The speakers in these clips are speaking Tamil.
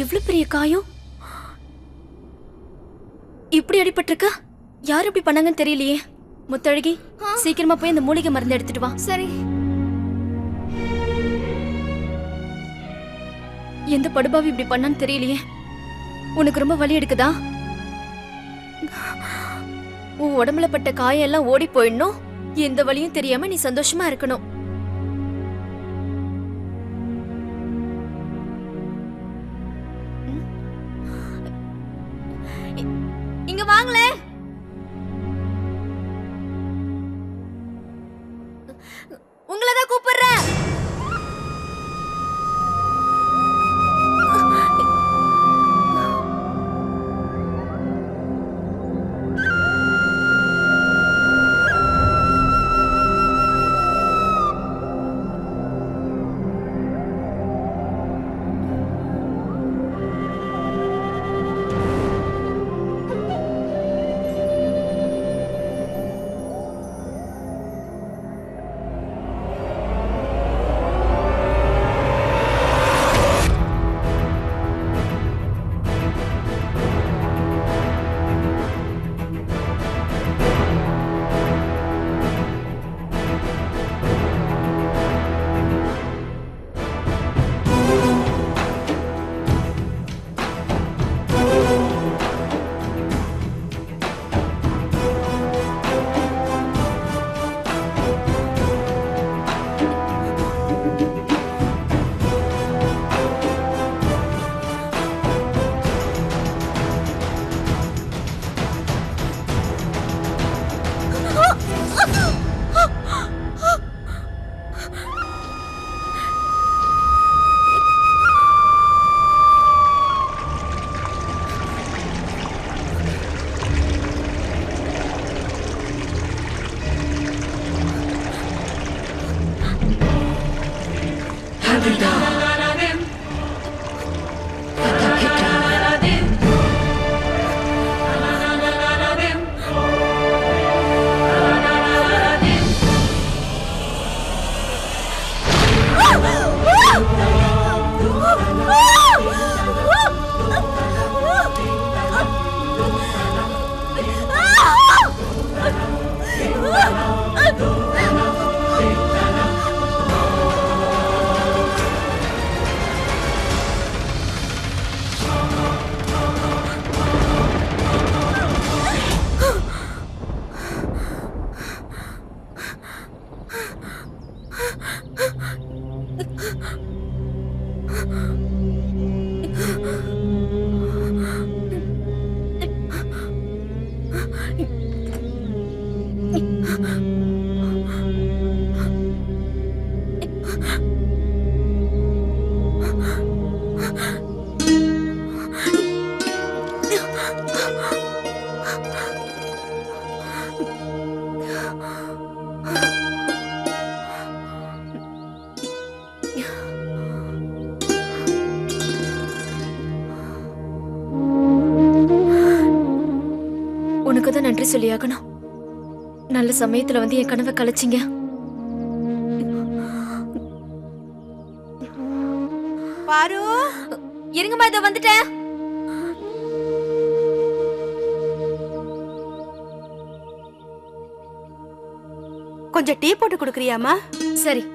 எவ்வளவு பெரிய காயம்! இப்படி அடிபட்டிருக்கா? யார் இப்படி பண்ணாங்கன்னு தெரியலையே. முத்தழகி, சீக்கிரமா போய் அந்த மூலிகை மருந்து எடுத்துட்டு வா. சரி. எந்த படுபாவி இப்படி பண்ணான்னு தெரியலையே. உனக்கு ரொம்ப வலி எடுக்குதா? உன் உடம்புல பட்ட காயம் எல்லாம் ஓடி போயிடணும். எந்த வலியும் தெரியாம நீ சந்தோஷமா இருக்கணும். இங்க வாங்களே. உங்களதான் கூப்பிடுறேன். உனக்குதான் நன்றி சொல்லியாகணும். நல்ல சமயத்துல வந்து என் கனவை கலைச்சிங்க. பாரு, இருங்கம்மா, இதோ வந்துட்டேன். கொஞ்சம் டீ போட்டு குடுக்கறியாமா? சரி.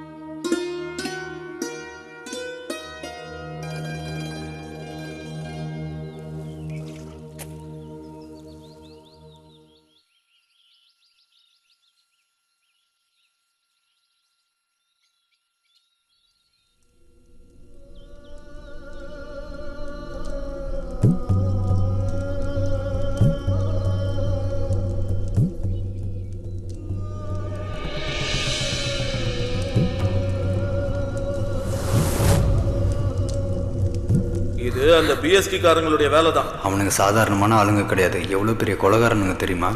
இது அந்த பிஎஸ்டி காரங்களுடைய வேலை தான். அவனுங்க சாதாரணமான ஆளுங்க கிடையாது. எவ்வளோ பெரிய கொலைகாரனுங்க தெரியுமா?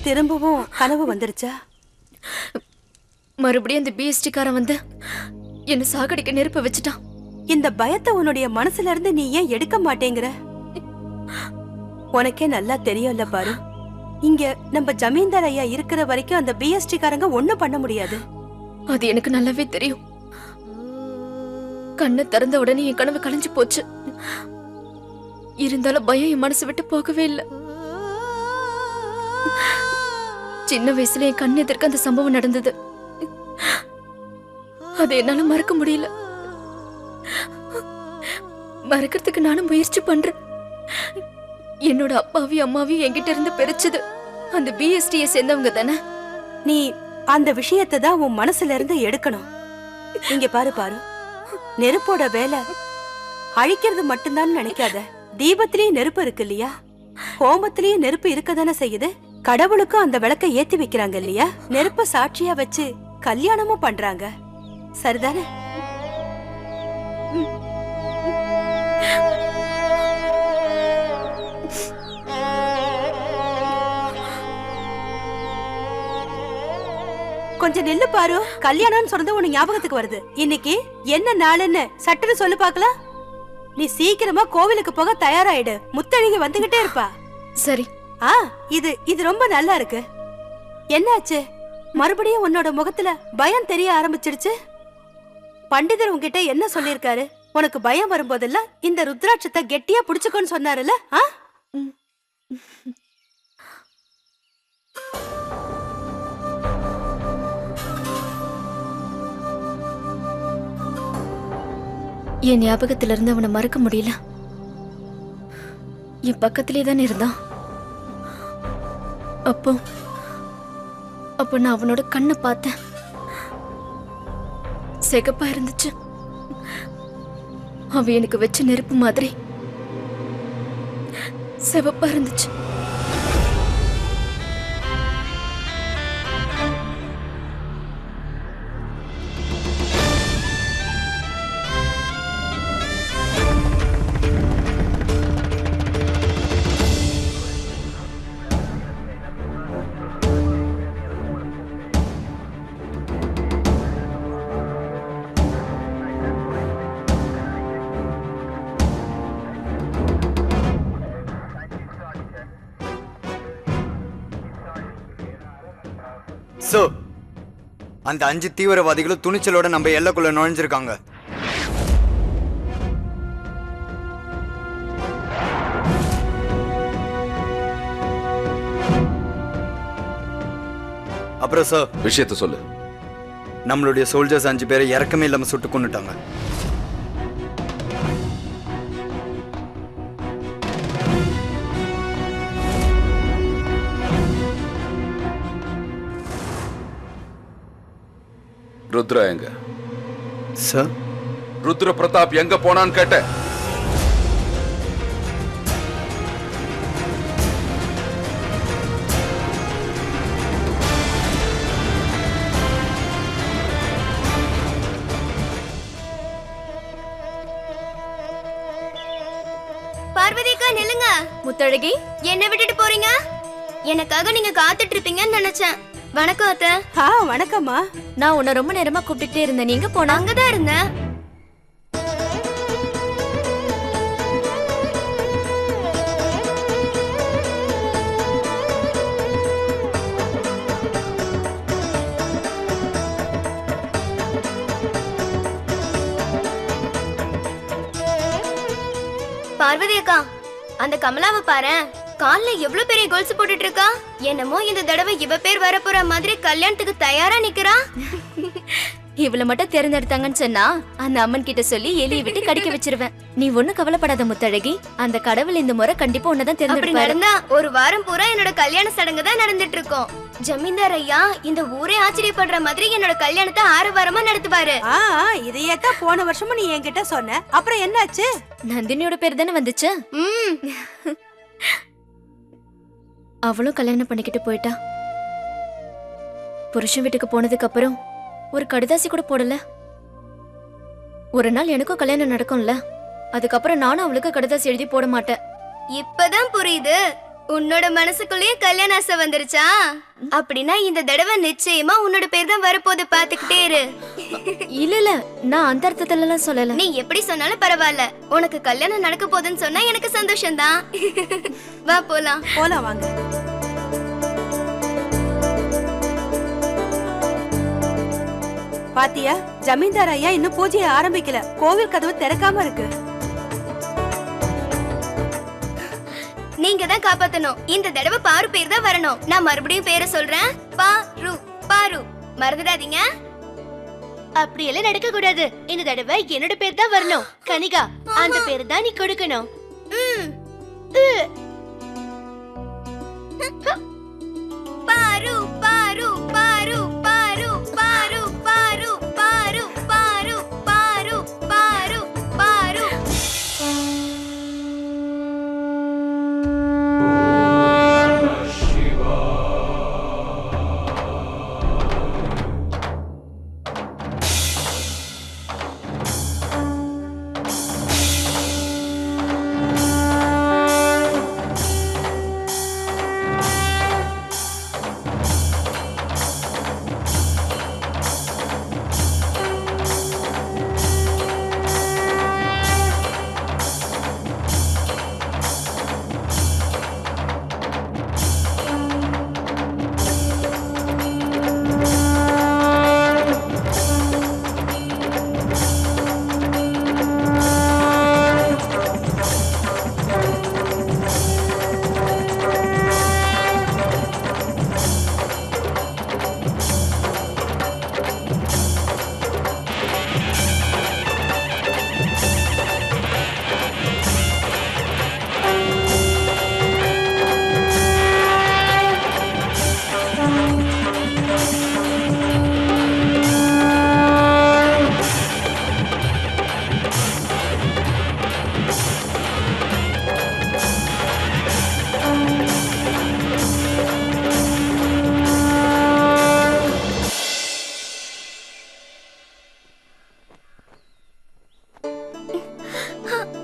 திரும்பவும் கனவு வந்துருச்சா? மறுபடியும் அந்த பிஎஸ்டி காரன் வந்து என்ன சாகடிக்க நெருப்ப வச்சுட்டான். இந்த பயத்தை உன்னுடைய மனசுல இருந்து நீ ஏன் எடுக்க மாட்டேங்கிற? உனக்கே நல்லா தெரியும்ல பாரு, இங்க நம்ம ஜமீன்தார் ஐயா இருக்கிற வரைக்கும் அந்த பிஎஸ்டி காரங்க ஒண்ணும் பண்ண முடியாது. அது எனக்கு நல்லாவே தெரியும். கண்ணை திறந்த உடனே என் கனவு கலைஞ்சு போச்சு. இருந்தாலும் பயம் என் மனசு விட்டு போகவே இல்லை. சின்ன வயசுல என் கண் எதிர்க்க அந்த சம்பவம் நடந்தது. அதை என்னால மறக்க முடியல. மறக்கிறதுக்கு நானும் முயற்சி பண்றேன். என்னோட அப்பாவையும் அம்மாவையும் என்கிட்ட இருந்து பிரிச்சது அந்த பிஎஸ்டியை சேர்ந்தவங்க தானே. நீ அந்த விஷயத்தை தான் உன் மனசுல இருந்து எடுக்கணும். இங்க பாரு பாரு, நெருப்போட வேலை அழிக்கிறது மட்டும்தான் நினைக்காத. தீபத்திலயும் நெருப்பு இருக்கு இல்லையா, ஹோமத்திலயும் நெருப்பு இருக்கதானே செய்யுது. கடவுளுக்கும் அந்த விளக்கை ஏத்தி வைக்கிறாங்க இல்லையா, நெருப்ப சாட்சியா வச்சு கல்யாணமும் பண்றாங்க, சரிதானே? கொஞ்சம் நெல்லு பாரு, கல்யாணம்னு சொன்னது உனக்கு ஞாபகத்துக்கு வருது. இன்னைக்கு என்ன நாளுன்னு சட்டுன்னு சொல்லு பாக்கலாம். நீ சீக்கிரமா கோவிலுக்கு போக தயாராயிடு, முத்தழகி வந்துகிட்டே இருப்பா. சரி. இது ரொம்ப நல்லா இருக்கு. என்னாச்சு? மறுபடியும் உன்னோட முகத்துல பயம் தெரிய ஆரம்பிச்சிடுச்சு. பண்டிதர் உன்கிட்ட என்ன சொல்லிருக்காரு? உனக்கு பயம் வரும்போதெல்லாம் இந்த ருத்ராட்சத்தை கெட்டியா புடிச்சுக்கோன்னு சொன்னாருல்ல? என் ஞாபகத்துல இருந்து அவனை மறக்க முடியல. என் பக்கத்திலே தானே இருந்தான். அப்போ நான் அவனோட கண்ணை பார்த்தேன். சிகப்பா இருந்துச்சு. அவன் எனக்கு வச்ச நெருப்பு மாதிரி சிவப்பா இருந்துச்சு. சோ அந்த 5 தீவிரவாதிகளும் துணிச்சலோட நம்ம எல்லைக்குள்ள நுழைஞ்சிருக்காங்க. அப்புறம் சார் விஷயத்த சொல்லு. நம்மளுடைய சோல்ஜர்ஸ் 5 பேரை இறக்கமே இல்லாம சுட்டு கொன்னுட்டாங்க. ருத்ரா எங்க? சார், ருத்ர பிரதாப் எங்க போனான்னு கேட்ட. பார்வதிக்கா நில்லுங்க. முத்தழகி, என்ன விட்டுட்டு போறீங்க? எனக்காக நீங்க காத்துட்டு இருப்பீங்கன்னு நினைச்சேன். வணக்கம் அத்தை. வணக்கம்மா. நான் உன்னை ரொம்ப நேரமா கூப்பிட்டுட்டே இருந்தேன். நீங்க போன? அங்கதான் இருந்தேன். பார்வதி அக்கா, அந்த கமலாவை பாரு, கால்ல எவ்வளவு பெரிய கோல்ஸ் போட்டுட்டு இருக்கா. என்னமோ இந்த தடவை இவ பேர் வர போற மாதிரி கல்யாணத்துக்கு தயாரா நிக்கிறா. இவள மட்டும் தேர்ந்தெடுத்தாங்கன்னு சொன்னா அந்த அம்மன் கிட்ட சொல்லி எலியை விட்டு கடிக்க வச்சிருவேன். நீ ஒண்ணும் கவலைப்படாத முத்தழகி. அந்த கடவுள் இந்த முறை கண்டிப்பா உன்னதான் தேர்ந்தெடுப்பாரு. நடந்தா ஒரு வாரம் பூரா என்னோட கல்யாண சடங்கு தான் நடந்துட்டு இருக்கோம். ஜமீன்தார் ஐயா இந்த ஊரே ஆச்சரியப்படுற மாதிரி என்னோட கல்யாணத்தை 6 வாரமா நடத்துவாரு. இதையத்தான் போன வருஷமும் நீ என்கிட்ட சொன்ன. அப்புறம் என்னாச்சு? நந்தினியோட பேர் தானே வந்துச்சு. அவளும் கல்யாணம் பண்ணிக்கிட்டு போயிட்டா. புருஷன் வீட்டுக்கு போனதுக்கு அப்புறம் ஒரு கடிதாசி கூட போடல. ஒரு நாள் எனக்கும் கல்யாணம் நடக்கும்ல, அதுக்கப்புறம் நானும் அவளுக்கு கடிதாசி எழுதி போட மாட்டேன். இப்பதான் புரியுது. உன்னோட மனசுக்குள்ளேயே கல்யாண ஆசை வந்துருச்சா? அப்படின்னா இந்த தடவை நிச்சயமா உன்னோட பேர் தான் வரப்போது, பாத்துக்கிட்டே இரு. இல்ல நான் அந்த அர்த்தத்துல எல்லாம் சொல்லல. நீ எப்படி சொன்னாலும் பரவாயில்ல, உனக்கு கல்யாணம் நடக்க போகுதுன்னு சொன்னா எனக்கு சந்தோஷம்தான். வா போலாம். போலாம் வாங்க. பாத்தியா, ஜமீன்தார் ஐயா இன்னும் பூஜையை ஆரம்பிக்கல. கோவில் கதவு திறக்காம இருக்கு. நீங்க தான் காப்பாத்தணும். இந்த தடவை பாரு பேர் தான் வரணும். நான் மறுபடியும் பேரை சொல்றேன். பாரு பாரு, மறந்துடாதீங்க. அப்படியெல்லாம் நடக்க கூடாது. இந்த தடவை என்னோட பேர் தான் வரணும். கனிகா, அந்த பேர் தான் நீ கொடுக்கணும். பாரு பாரு பாரு பாரு பாரு பாரு பாரு பாரு பாரு பாரு பாரு.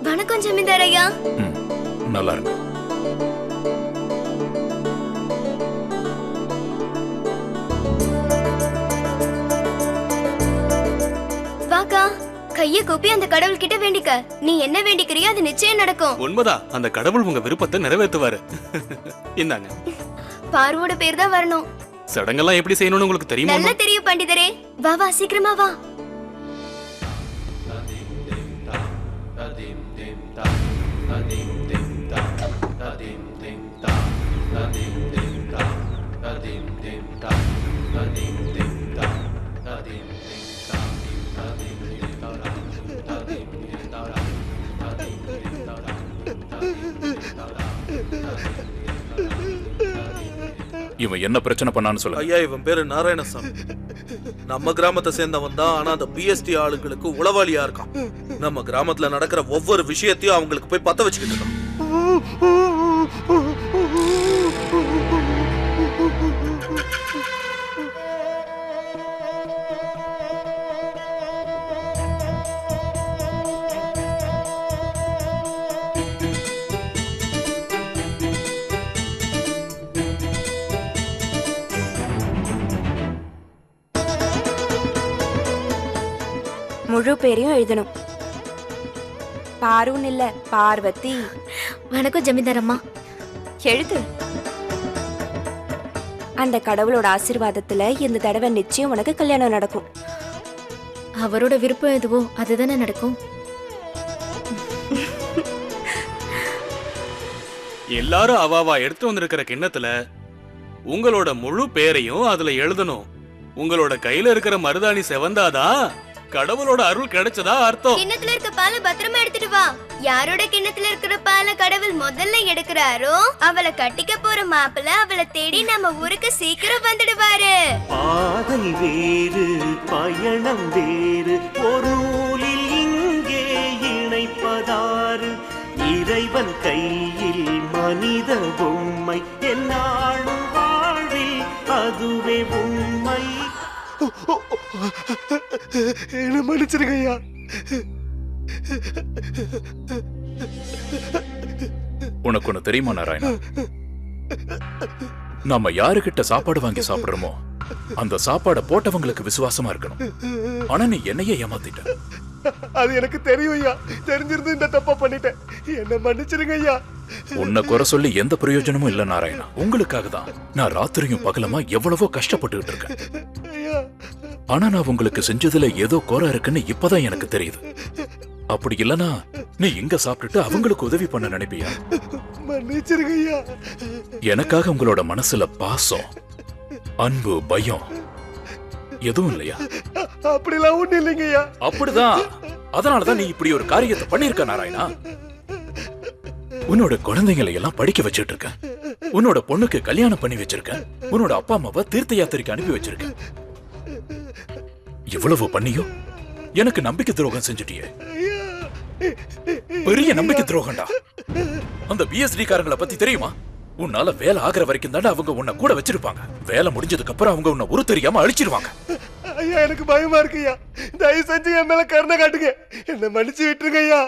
வணக்கம் ஜமீன்தார் ஐயா. நல்லா இருக்கு. வாக்கா, கைய கூப்பி அந்த கடவுள் கிட்ட வேண்டிக்க. நீ என்ன வேண்டிக்கிறியோ அது நிச்சயம் நடக்கும். உண்மைதான், அந்த கடவுள் உங்க விருப்பத்தை நிறைவேற்றுவாரு. இந்தாங்க. பார்வோட பேர் தான் வரணும். சடங்கெல்லாம் எப்படி செய்யணும்னு உங்களுக்கு தெரியுமா? நல்லா தெரியும் பண்டிதரே. வா வா, சீக்கிரமா வா. இவன் என்ன பிரச்சனை பண்ணான்னு சொல்ல. ஐயா, இவன் பேரு நாராயணசாமி. நம்ம கிராமத்தை சேர்ந்தவன் தான். ஆனா அந்த பிஎஸ்டி ஆளுங்களுக்கு உளவாளியா இருக்கான். நம்ம கிராமத்துல நடக்கிற ஒவ்வொரு விஷயத்தையும் அவங்களுக்கு போய் பத்த வச்சுக்கிட்டு இருக்கான். முழு பேரையும் எழுதணும். பாருன்னு இல்ல, பார்வதி. வணக்கம் ஜமீன்தார் அம்மா. எழுது. அந்த கடவுளோட ஆசீர்வாதத்துல இந்த தடவை நிச்சயம் உனக்கு கல்யாணம் நடக்கும். அவரோட விருப்பம் எதுவோ அதுதானே நடக்கும். எல்லாரும் அவாவா எடுத்து வந்திருக்கிற கிண்ணத்துல உங்களோட முழு பேரையும் அதுல எழுதணும். உங்களோட கையில இருக்கிற மருதாணி செவந்தாதான் கடவுளோட அருள் கிடைச்சதா அர்த்தம். கிண்ணத்துல இருக்க பாலை பத்திரமா எடுத்துட்டு வா. யாரோட கிண்ணத்துல இருக்கிற பாலை கடவுள் முதல்ல எடுக்கிறாரோ அவளை கட்டிக்க போற மாப்பிள்ள அவளை தேடி நம்ம ஊருக்கு சீக்கிரம் வந்துடுவாரு. பாதை வேறு பயணம் வேறு, ஒரு நூலில் இங்கே இணைப்பதாறு. இறைவன் கையில் மனித பொம்மை, என்னாலும் வாழ்வில் அதுவே உண்மை. என்ன மன்னிச்சிருங்க ஐயா. உனக்கு ஒண்ணு தெரியுமா நாராயணா? நம்ம யாருகிட்ட சாப்பாடு வாங்கி சாப்பிடுறோமோ அந்த சாப்பாடை போட்டவங்களுக்கு விசுவாசமா இருக்கணும். ஆனா நீ என்னையே ஏமாத்திட்ட. அது எனக்கு தெரியும் ஐயா. தெரிஞ்சிருந்து இந்த தப்பா பண்ணிட்டேன். என்ன மன்னிச்சிருங்க ஐயா. உன்னை குறை சொல்லி எந்த பிரயோஜனமும் இல்ல நாராயணா. உங்களுக்காக தான் நான் ராத்திரியும் பகலமா எவ்வளவோ கஷ்டப்பட்டுக்கிட்டு இருக்கேன். ஆனா நான் உங்களுக்கு செஞ்சதுல ஏதோ குறை இருக்குன்னு இப்பதான் எனக்கு தெரியுது. அப்படி இல்லனா நீ இங்க சாப்பிட்டுட்டு அவங்களுக்கு உதவி பண்ண நினைப்பியா? மன்னிச்சிருங்க ஐயா. எனக்காக உங்களோட மனசுல பாசம், அன்பு, பயம் எதுவும் இல்லையா? அப்படிலாம் ஒண்ணு இல்லைங்க ஐயா. அப்படிதான். அதனாலதான் நீ இப்படி ஒரு காரியத்தை பண்ணிருக்க நாராயணா. உன்னோட குழந்தைங்களை எல்லாம் படிக்க வச்சிட்டு இருக்க, உன்னோட பொண்ணுக்கு கல்யாணம் பண்ணி வச்சிருக்க, உன்னோட அப்பா அம்மாவை தீர்த்த யாத்திரைக்கு அனுப்பி வச்சிருக்க. இவ்வளவு பண்ணியும் எனக்கு நம்பிக்கை துரோகம் செஞ்சுட்டியே. பெரிய நம்பிக்கை துரோகம்டா. அந்த பிஎஸ்டி காரங்களை பத்தி தெரியுமா? உன்னால வேலை ஆகிற வரைக்கும் தானே அவங்க உன்னை கூட வச்சிருப்பாங்க. வேலை முடிஞ்சதுக்கு அப்புறம் அவங்க உன்னை ஒரு தெரியாம அழிச்சிருவாங்க. ஐயா எனக்கு பயமா இருக்கு ஐயா. தயவு செஞ்சு என் மேல கருணை காட்டுங்க. என்ன மன்னிச்சு விட்டுருங்க ஐயா.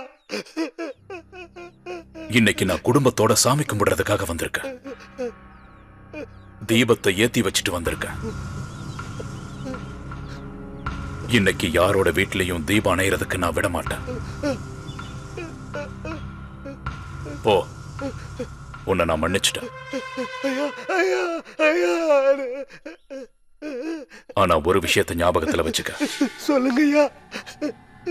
இன்னைக்கு நான் குடும்பத்தோட சாமி கும்பிடுறதுக்காக வந்திருக்கேன். தீபத்தை ஏத்தி வச்சுட்டு வந்திருக்கேன். இன்னைக்கு யாரோட வீட்லயும் தீபம் அணையறதுக்கு நான் விட மாட்டேன். போ, உன்னை நான் மன்னிச்சிட்டேன். ஆனா ஒரு விஷயத்தை ஞாபகத்துல வச்சுக்க. சொல்லுங்க ஐயா.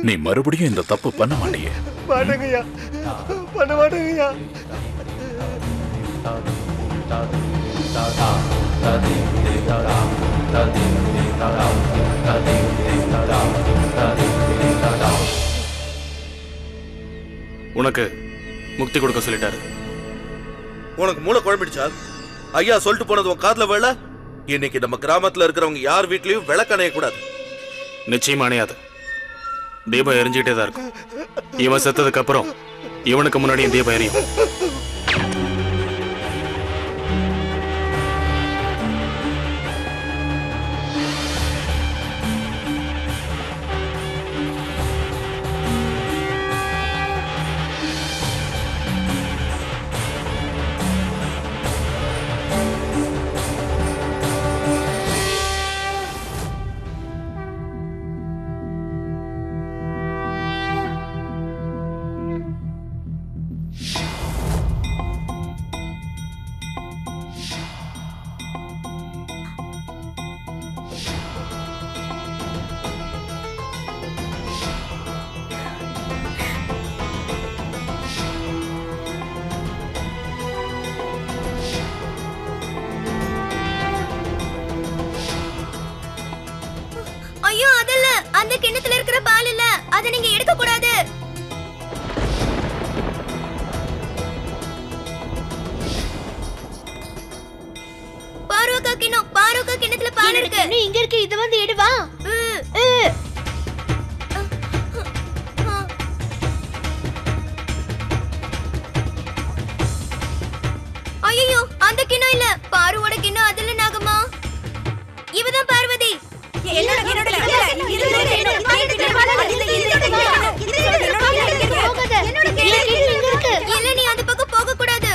நீ மறுபடியும் இந்த தப்பு பண்ண மாட்டியே? மாட்டேங்க ஐயா. பண்ண மாட்டேங்க ஐயா. உனக்கு முக்தி கொடுக்க சொல்லிட்டாரு. உனக்கு மூளை குழம்பிடுச்சா? ஐயா சொல்லிட்டு போனது உன் காதுல வேலை. இன்னைக்கு நம்ம கிராமத்துல இருக்கிறவங்க யார் வீட்லயும் விளக்கணைய கூடாது. நிச்சயமா அணையாது. தீபம் எரிஞ்சுக்கிட்டே தான் இருக்கும். இவன் செத்ததுக்கு அப்புறம் இவனுக்கு முன்னாடியும் தீபம் எரியும். ஐயோ அதல்ல, அந்த கிண்ணத்துல இருக்கிற பால் இல்ல, அத நீங்க எடுக்க கூடாது. பாருக்கா கிண்ணத்துல பால் இருக்கு. நீ இங்க இருக்கு, இது வந்து எடு வா. ஐயோ அந்த கிண்ணம் இல்ல, பாருவோட கிண்ணம். அதுல நாகம்மா, இவதான் பார்வதி. இல்ல நீ அந்த பக்கம் போக கூடாது.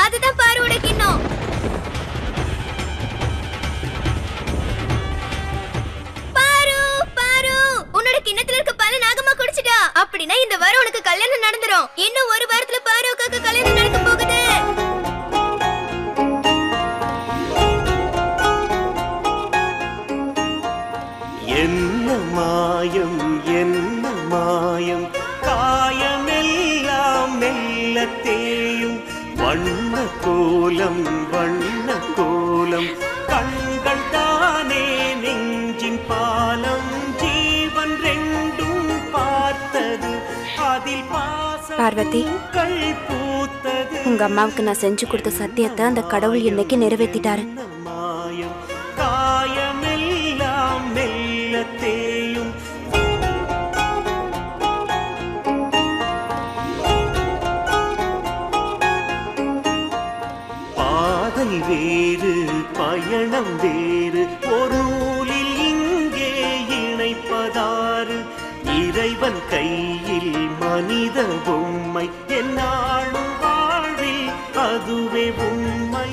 அதுதான் பாருவோட கிண்ணம். உன்னோட கிண்ணத்துல இருக்க பாலை நாகம்மா குடிச்சிட்டா. அப்படின்னா இந்த வாரம் உனக்கு கல்யாணம் நடந்துரும். இன்னும் ஒரு வாரத்துல பாருவுக்காக கல்யாணம் நடக்க போகுது. என்ன மாயம் என்ன மாயம், காயமெல்லாம் மெல்ல தேயும். வண்ண கோலம் கண்கள் தானே நெஞ்சின் பாலம். ஜீவன் ரெண்டும் பார்த்தது, அதில் பார்வதி, பூத்தது. உங்க அம்மாவுக்கு நான் செஞ்சு கொடுத்த சத்தியத்தை அந்த கடவுள் இன்னைக்கு நிறைவேற்றிட்டாரு. மாயம் காயமெல்லாம் மெல்ல தேயும். பாதை வேறு பயணம் வேறு, ஒரு இறைவன் கையில் மனித பொம்மை என்னாலும் வாழ்வில் அதுவே உண்மை